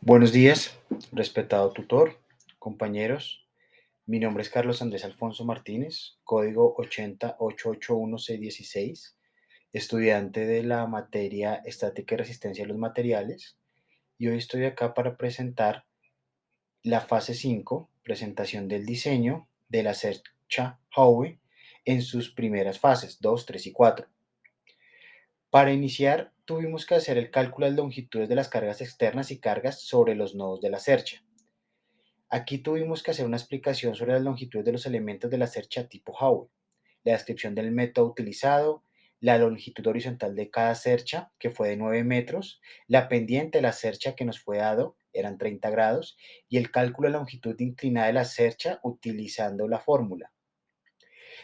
Buenos días, respetado tutor, compañeros. Mi nombre es Carlos Andrés Alfonso Martínez, código 80881C16, estudiante de la materia Estática y Resistencia a los Materiales, y hoy estoy acá para presentar la fase 5, presentación del diseño de la cercha Howe en sus primeras fases, 2, 3 y 4. Para iniciar, tuvimos que hacer el cálculo de las longitudes de las cargas externas y cargas sobre los nodos de la cercha. Aquí tuvimos que hacer una explicación sobre las longitudes de los elementos de la cercha tipo Howe, la descripción del método utilizado, la longitud horizontal de cada cercha, que fue de 9 metros, la pendiente de la cercha que nos fue dado, eran 30 grados, y el cálculo de la longitud inclinada de la cercha utilizando la fórmula.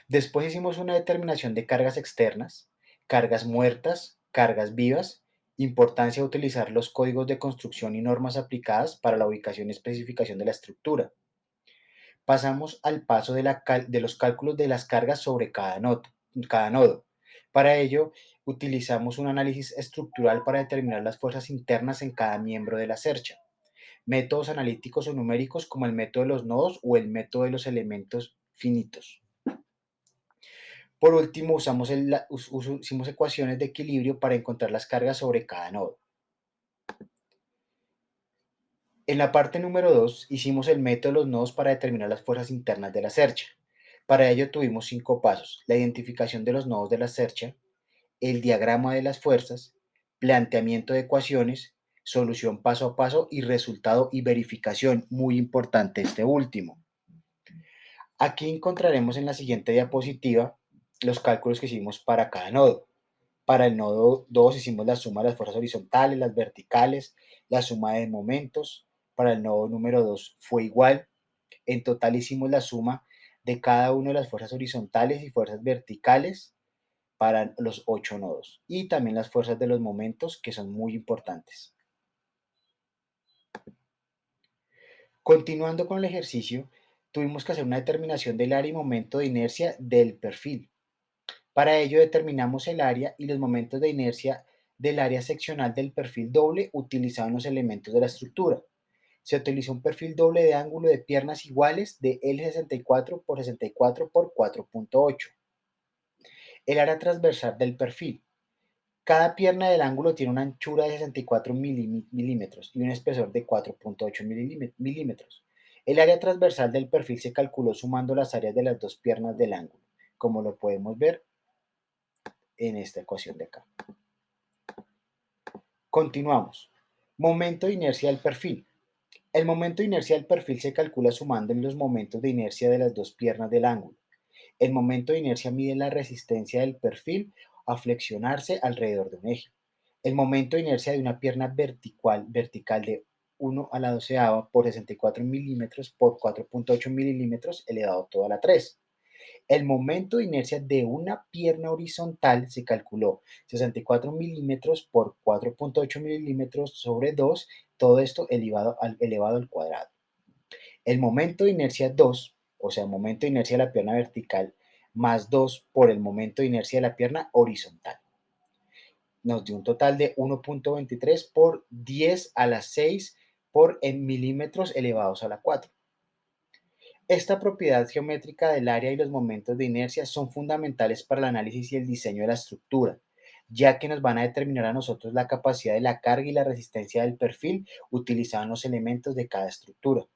Después hicimos una determinación de cargas externas, cargas muertas, cargas vivas, importancia de utilizar los códigos de construcción y normas aplicadas para la ubicación y especificación de la estructura. Pasamos al paso de los cálculos de las cargas sobre cada nodo. Para ello, utilizamos un análisis estructural para determinar las fuerzas internas en cada miembro de la cercha. Métodos analíticos o numéricos como el método de los nodos o el método de los elementos finitos. Por último, hicimos ecuaciones de equilibrio para encontrar las cargas sobre cada nodo. En la parte número 2 hicimos el método de los nodos para determinar las fuerzas internas de la cercha. Para ello tuvimos 5 pasos: la identificación de los nodos de la cercha, el diagrama de las fuerzas, planteamiento de ecuaciones, solución paso a paso y resultado y verificación, muy importante este último. Aquí encontraremos en la siguiente diapositiva los cálculos que hicimos para cada nodo. Para el nodo 2 hicimos la suma de las fuerzas horizontales, las verticales, la suma de momentos. Para el nodo número 2 fue igual. En total hicimos la suma de cada una de las fuerzas horizontales y fuerzas verticales para los 8 nodos. Y también las fuerzas de los momentos, que son muy importantes. Continuando con el ejercicio, tuvimos que hacer una determinación del área y momento de inercia del perfil. Para ello determinamos el área y los momentos de inercia del área seccional del perfil doble utilizado en los elementos de la estructura. Se utilizó un perfil doble de ángulo de piernas iguales de L64 por 64 por 4.8. El área transversal del perfil. Cada pierna del ángulo tiene una anchura de 64 milímetros y un espesor de 4.8 milímetros. El área transversal del perfil se calculó sumando las áreas de las dos piernas del ángulo, como lo podemos ver en esta ecuación de acá. Continuamos. Momento de inercia del perfil. El momento de inercia del perfil se calcula sumando los momentos de inercia de las dos piernas del ángulo. El momento de inercia mide la resistencia del perfil a flexionarse alrededor de un eje. El momento de inercia de una pierna vertical de 1 a la doceava por 64 milímetros por 4.8 milímetros elevado todo a la 3. El momento de inercia de una pierna horizontal se calculó 64 milímetros por 4.8 milímetros sobre 2, todo esto elevado al cuadrado. El momento de inercia 2, o sea, el momento de inercia de la pierna vertical, más 2 por el momento de inercia de la pierna horizontal. Nos dio un total de 1.23 por 10 a la 6 por en milímetros elevados a la 4. Esta propiedad geométrica del área y los momentos de inercia son fundamentales para el análisis y el diseño de la estructura, ya que nos van a determinar a nosotros la capacidad de la carga y la resistencia del perfil utilizado en los elementos de cada estructura.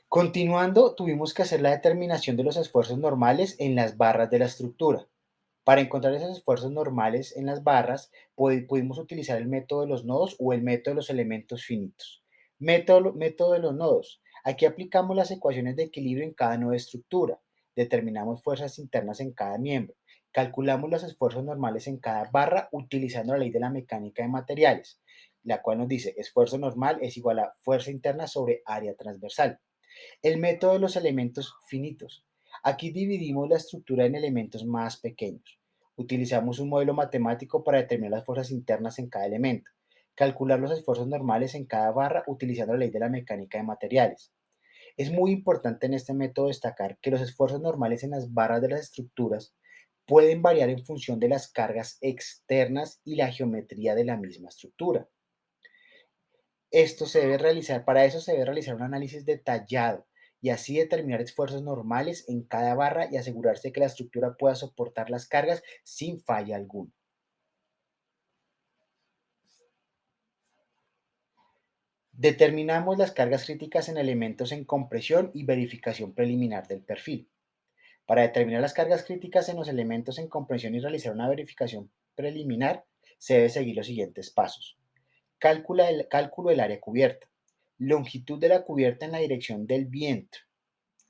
Continuando, tuvimos que hacer la determinación de los esfuerzos normales en las barras de la estructura. Para encontrar esos esfuerzos normales en las barras, pudimos utilizar el método de los nodos o el método de los elementos finitos. Método de los nodos. Aquí aplicamos las ecuaciones de equilibrio en cada nodo de estructura. Determinamos fuerzas internas en cada miembro. Calculamos los esfuerzos normales en cada barra utilizando la ley de la mecánica de materiales, la cual nos dice esfuerzo normal es igual a fuerza interna sobre área transversal. El método de los elementos finitos. Aquí dividimos la estructura en elementos más pequeños. Utilizamos un modelo matemático para determinar las fuerzas internas en cada elemento. Calcular los esfuerzos normales en cada barra utilizando la ley de la mecánica de materiales. Es muy importante en este método destacar que los esfuerzos normales en las barras de las estructuras pueden variar en función de las cargas externas y la geometría de la misma estructura. Para eso se debe realizar un análisis detallado y así determinar esfuerzos normales en cada barra y asegurarse que la estructura pueda soportar las cargas sin falla alguna. Determinamos las cargas críticas en elementos en compresión y verificación preliminar del perfil. Para determinar las cargas críticas en los elementos en compresión y realizar una verificación preliminar, se debe seguir los siguientes pasos. Cálculo del área cubierta. Longitud de la cubierta en la dirección del viento,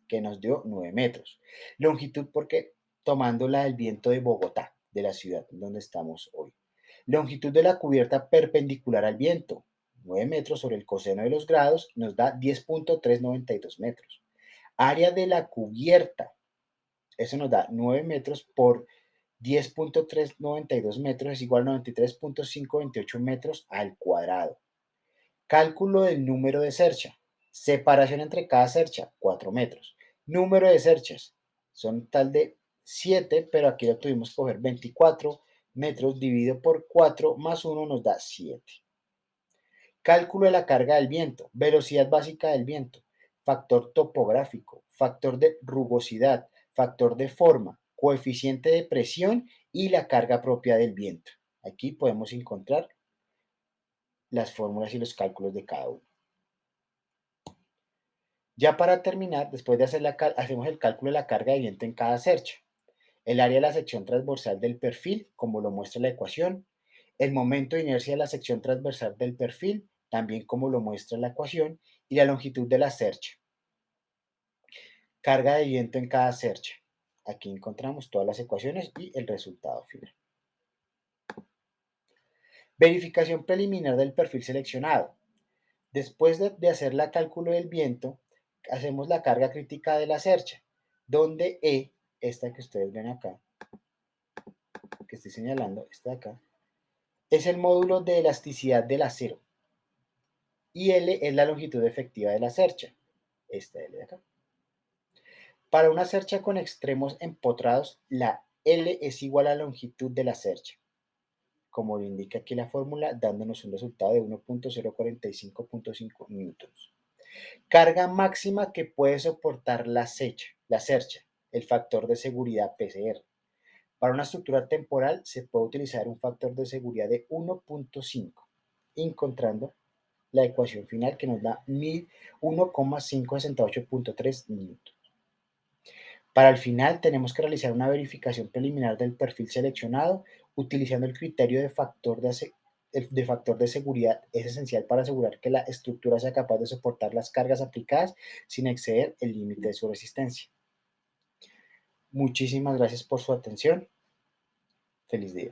que nos dio 9 metros. Longitud porque tomando la del viento de Bogotá, de la ciudad donde estamos hoy. Longitud de la cubierta perpendicular al viento, 9 metros sobre el coseno de los grados, nos da 10.392 metros. Área de la cubierta, eso nos da 9 metros por 10.392 metros es igual a 93.528 metros al cuadrado. Cálculo del número de cercha. Separación entre cada cercha, 4 metros. Número de cerchas, son tal de 7, pero aquí lo tuvimos que coger 24 metros dividido por 4 más 1 nos da 7. Cálculo de la carga del viento, velocidad básica del viento, factor topográfico, factor de rugosidad, factor de forma, coeficiente de presión y la carga propia del viento. Aquí podemos encontrar las fórmulas y los cálculos de cada uno. Ya para terminar, después de hacemos el cálculo de la carga de viento en cada cercha, el área de la sección transversal del perfil, como lo muestra la ecuación, el momento de inercia de la sección transversal del perfil, también como lo muestra la ecuación, y la longitud de la cercha. Carga de viento en cada cercha. Aquí encontramos todas las ecuaciones y el resultado final. Verificación preliminar del perfil seleccionado. Después de hacer la cálculo del viento, hacemos la carga crítica de la cercha, donde E, esta que ustedes ven acá, que estoy señalando, esta de acá, es el módulo de elasticidad del acero. Y L es la longitud efectiva de la cercha, esta L de acá. Para una cercha con extremos empotrados, la L es igual a la longitud de la cercha, como lo indica aquí la fórmula, dándonos un resultado de 1.045.5 newtons. Carga máxima que puede soportar la cercha, el factor de seguridad PCR. Para una estructura temporal se puede utilizar un factor de seguridad de 1.5, encontrando la ecuación final que nos da 1,568.3 newtons. Para el final tenemos que realizar una verificación preliminar del perfil seleccionado utilizando el criterio de factor de seguridad. Es esencial para asegurar que la estructura sea capaz de soportar las cargas aplicadas sin exceder el límite de su resistencia. Muchísimas gracias por su atención. Feliz día.